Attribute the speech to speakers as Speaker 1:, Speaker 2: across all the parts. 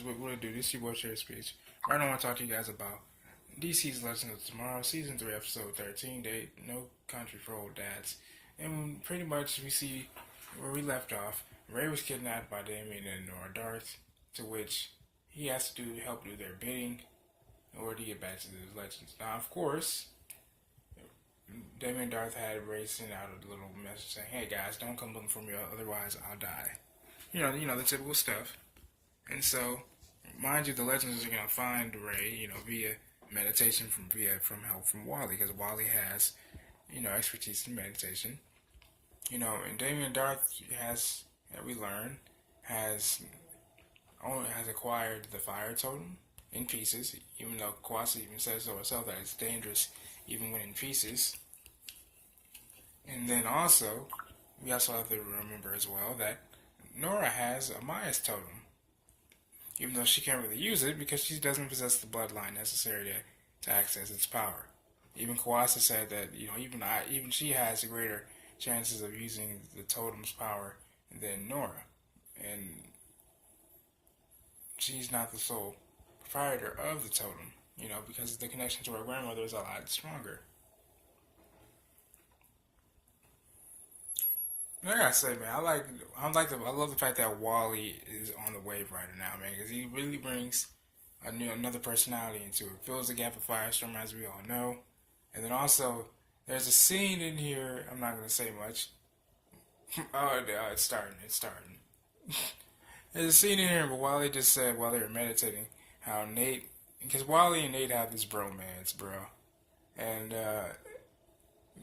Speaker 1: what I do. This is your boy Share Speech. Right now I want to talk to you guys about DC's Legends of Tomorrow, Season 3, Episode 13, Date, No Country for Old Dads. And pretty much we see where we left off. Ray was kidnapped by Damien and Nora Darhrk, to which he has to help do their bidding in order to get back to the Legends. Now, of course, Damien and Darth had Ray send out a little message saying, "Hey guys, don't come looking for me, otherwise I'll die." You know the typical stuff. And so, mind you, the Legends are gonna find Ray, via meditation from help from Wally, because Wally has, expertise in meditation. And Damien Darth has, we learn, has acquired the Fire Totem in pieces, even though Kwasi even says so herself that it's dangerous even when in pieces. And then also, we also have to remember as well that Nora has a Maya's totem, even though she can't really use it because she doesn't possess the bloodline necessary to access its power. Even Kawasa said that even she has greater chances of using the totem's power than Nora, and she's not the sole proprietor of the totem, because the connection to her grandmother is a lot stronger. I gotta say, man, I love the fact that Wally is on the wave right now, man, because he really brings another personality into it. Fills the gap of Firestorm, as we all know, and then also there's a scene in here. I'm not gonna say much. It's starting. There's a scene in here, but Wally just said while they were meditating how Nate, because Wally and Nate have this bromance, bro, and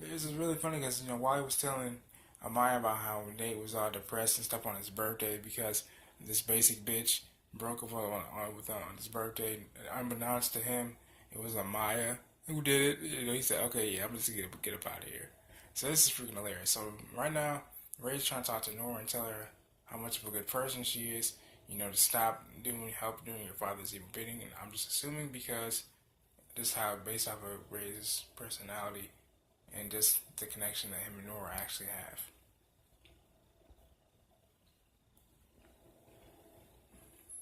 Speaker 1: this is really funny because Wally was telling Amaya about how Nate was all depressed and stuff on his birthday because this basic bitch broke up on his birthday. Unbeknownst to him, it was Amaya who did it. He said, "Okay, yeah, I'm just gonna get up out of here." So this is freaking hilarious. So right now, Ray's trying to talk to Nora and tell her how much of a good person she is. To stop help doing your father's evil bidding. And I'm just assuming because this is how based off of Ray's personality and just the connection that him and Nora actually have.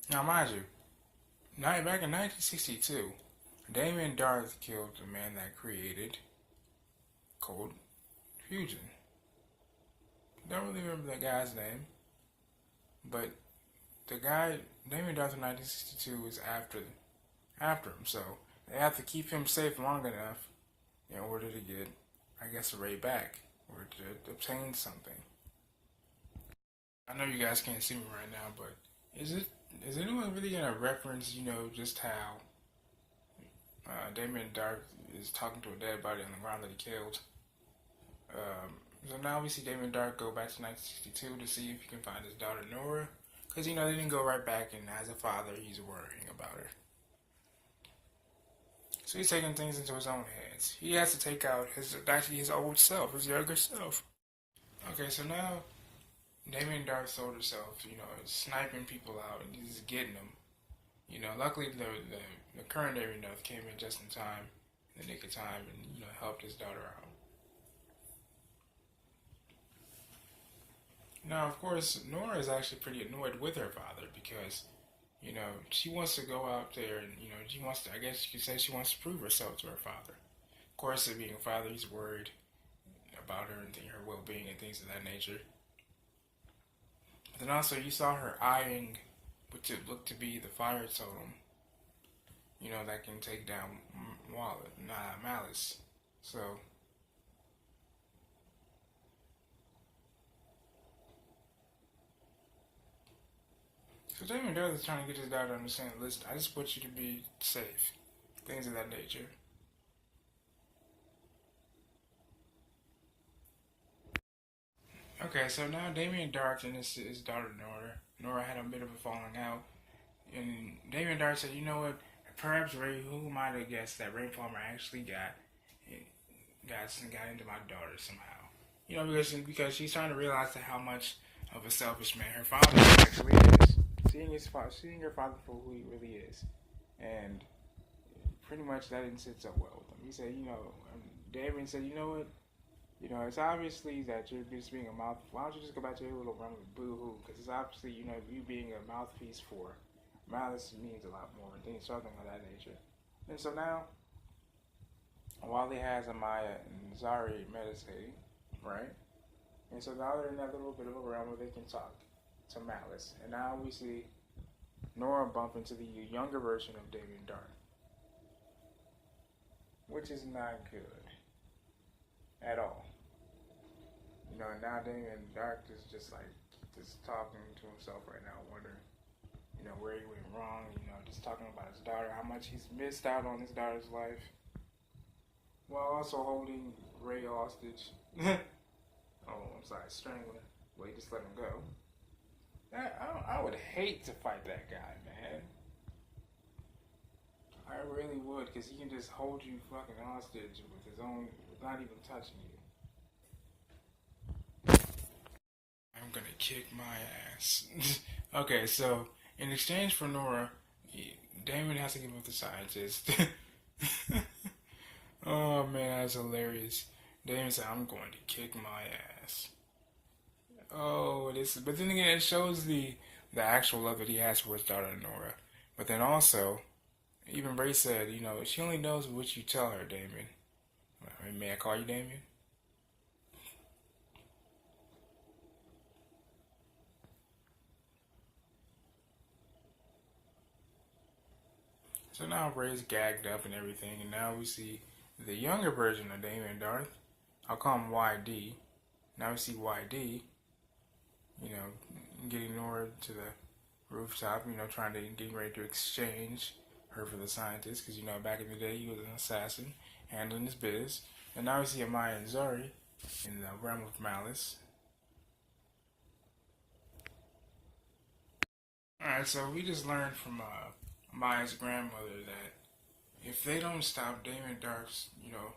Speaker 1: Now, mind you, back in 1962, Damien Darth killed the man that created Cold Fusion. Don't really remember that guy's name, but the guy, Damien Darth in 1962, is after him, so they have to keep him safe long enough in order to get, I guess, Ray back, or to obtain something. I know you guys can't see me right now, but is anyone really gonna reference, just how Damien Dark is talking to a dead body on the ground that he killed? So now we see Damien Dark go back to 1962 to see if he can find his daughter Nora, because they didn't go right back, and as a father, he's worrying about her. So he's taking things into his own hands. He has to take out his old self, his younger self. Okay, so now Damien Dark's older self, is sniping people out and he's getting them. Luckily the current Damien Dark came in just in time, in the nick of time, and helped his daughter out. Now, of course, Nora is actually pretty annoyed with her father because, she wants to go out there and, she wants to, I guess you could say she wants to prove herself to her father. Of course, being a father, he's worried about her and her well-being and things of that nature. But then also, you saw her eyeing what looked to be the Fire Totem, that can take down Malice. So Damien Darth is trying to get his daughter to understand, listen, I just want you to be safe. Things of that nature. Okay, so now Damien Dark and his daughter Nora had a bit of a falling out. And Damien Dark said, you know what, perhaps who might have guessed that Ray Palmer actually got into my daughter somehow. Because she's trying to realize how much of a selfish man her father actually is. Seeing her father for who he really is. And pretty much that didn't sit so well with him. He said, Damien said, you know what? It's obviously that you're just being a mouthpiece. Why don't you just go back to your little run with boo-hoo? Because it's obviously, you being a mouthpiece for Malice means a lot more, things, something of that nature. And so now, Wally has Amaya and Zari meditating, right? And so now they're in that little bit of a realm where they can talk to Malice. And now we see Nora bump into the younger version of Damien Darhrk, which is not good at all. You know, and now Damien Darhrk is just talking to himself right now, wondering, you know, where he went wrong, you know, just talking about his daughter, how much he's missed out on his daughter's life, while also holding Ray hostage. Strangling. Well, he just let him go. I would hate to fight that guy, man. I really would, because he can just hold you fucking hostage with his own, without even touching you. I'm gonna kick my ass. Okay, so in exchange for Nora, Damon has to give up the scientist. Oh man, that's hilarious. Damon said, "I'm going to kick my ass." Oh, but then again, it shows the actual love that he has for his daughter Nora. But then also, even Ray said, you know, she only knows what you tell her, Damien. I mean, may I call you Damien? So now Ray's gagged up and everything, and now we see the younger version of Damien Darhrk. I'll call him YD. Now we see YD, you know, getting Nora to the rooftop, you know, getting ready to exchange her for the scientist, because, you know, back in the day he was an assassin, handling his biz. And now we see Amaya and Zari in the realm of Malice. Alright, so we just learned from Amaya's grandmother that if they don't stop Damien Darhrk's, you know,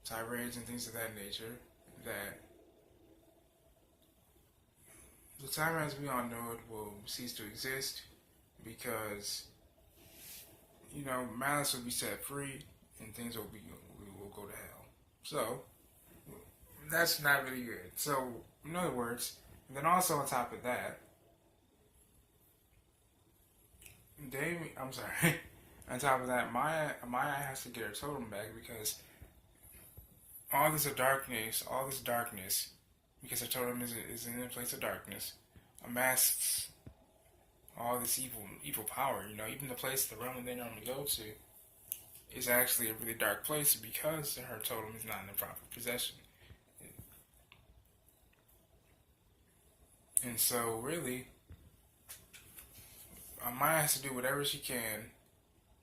Speaker 1: tirades and things of that nature, that the time as we all know it will cease to exist, because, you know, Malice will be set free and things will go to hell. So that's not really good. So in other words, and then also on top of that, on top of that, Maya has to get her totem back, because all this darkness, because her totem is in a place of darkness, amasks all this evil power. You know, even the realm that they normally go to is actually a really dark place, because her totem is not in the proper possession. And so, really, Maya has to do whatever she can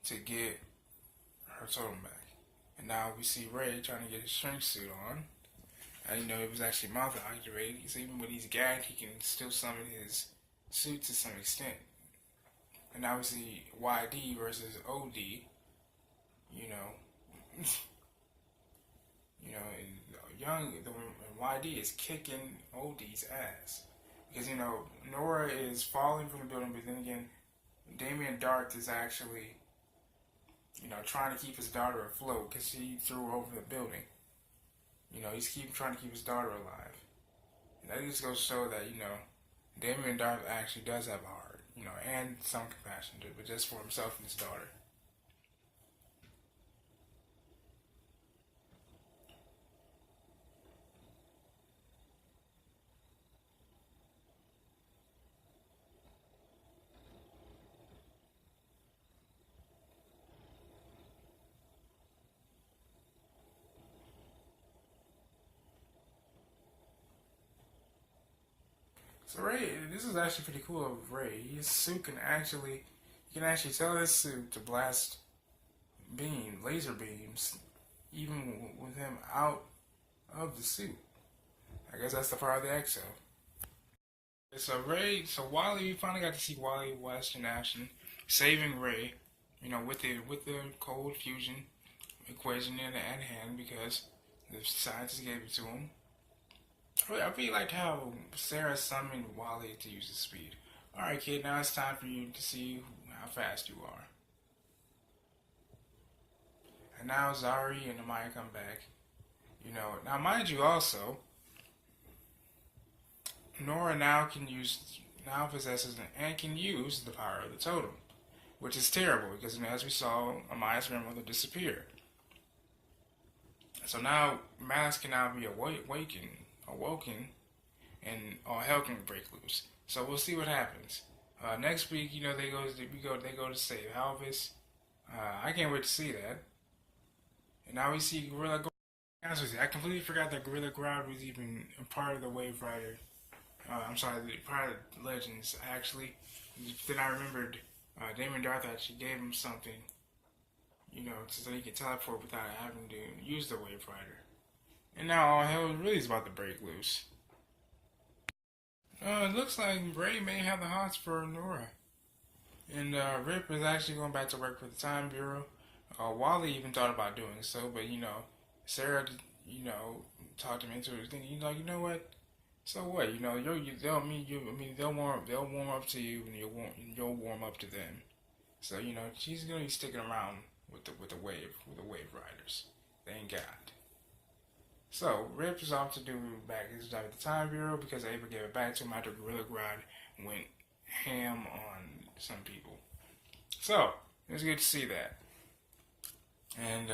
Speaker 1: to get her totem back. And now we see Ray trying to get his shrink suit on. And you know, it was actually mouth activated. So even when he's gagged, he can still summon his suit to some extent. And now we see YD versus OD. You know, and YD is kicking OD's ass, because, you know, Nora is falling from the building, but then again, Damien Darhrk is actually, you know, trying to keep his daughter afloat, because she threw her over the building. You know, he's trying to keep his daughter alive. And that just goes to show that, you know, Damien Darhrk actually does have a heart, you know, and some compassion to it, but just for himself and his daughter. So Ray, this is actually pretty cool of Ray. His suit can actually, you can actually tell his suit to blast laser beams, even with him out of the suit. I guess that's the part of the exo. So Wally, we finally got to see Wally West in action, saving Ray, you know, with the cold fusion equation at hand, because the scientists gave it to him. I really liked how Sara summoned Wally to use his speed. Alright, kid, now it's time for you to see how fast you are. And now Zari and Amaya come back. You know, now mind you also, Nora now can use now possesses and can use the power of the totem, which is terrible because as we saw, Amaya's grandmother disappeared. So now Malice can now be awoken, and all hell can break loose. So we'll see what happens. Next week, they go to save Alvis. I can't wait to see that. And now we see Gorilla. I completely forgot that Gorilla Grodd was even a part of the Wave Rider. I'm sorry, part of the Legends. Actually, then I remembered Damien and Darhrk actually gave him something, so he could teleport without having to use the Wave Rider. And now all hell really is about to break loose. It looks like Bray may have the hots for Nora. And Rip is actually going back to work for the Time Bureau. Wally even thought about doing so, but Sara, talked him into it. Thinking, you know what? So what? They'll warm up to you, and you'll warm up to them. So she's gonna be sticking around with the wave riders. They ain't got. So Rip is off to do back his job at the Time Bureau because Ava gave it back to him after Gorilla Grodd went ham on some people. So it was good to see that. And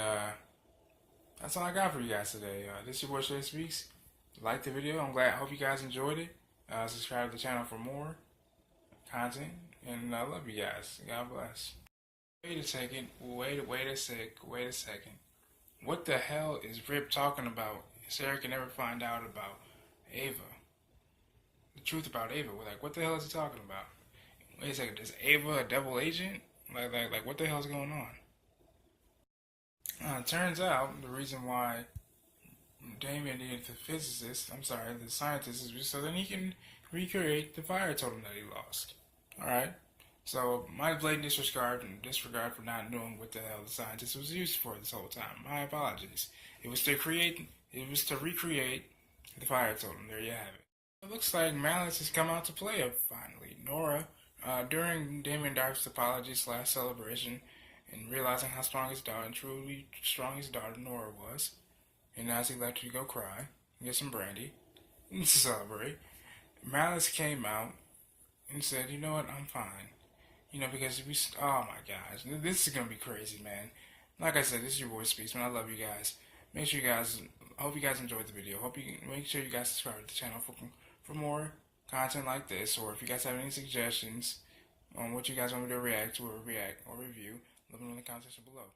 Speaker 1: that's all I got for you guys today. This is your boy Shay Speaks. Like the video. I hope you guys enjoyed it. Subscribe to the channel for more content. And I love you guys. God bless. Wait a second. Wait a second. What the hell is Rip talking about? Sara can never find out about Ava. The truth about Ava. Like, what the hell is he talking about? Wait a second. Is Ava a double agent? Like, what the hell's going on? Turns out the reason why Damien needed the scientist, is so then he can recreate the fire totem that he lost. Alright? So, my blatant disregard for not knowing what the hell the scientist was used for this whole time. My apologies. It was to recreate the fire totem. There you have it. It looks like Malice has come out to play finally. Nora, during Damien and Darhrk's apology / celebration, and realizing how strong his daughter, and truly strong his daughter Nora was, and as he left her to go cry, and get some brandy, and celebrate, Malice came out and said, you know what, I'm fine. Because oh my gosh, this is going to be crazy, man. Like I said, this is your boy Speaks, man. I love you guys. Make sure I hope you guys enjoyed the video. Make sure you guys subscribe to the channel for more content like this, or if you guys have any suggestions on what you guys want me to react to or review, let me know in the comments section below.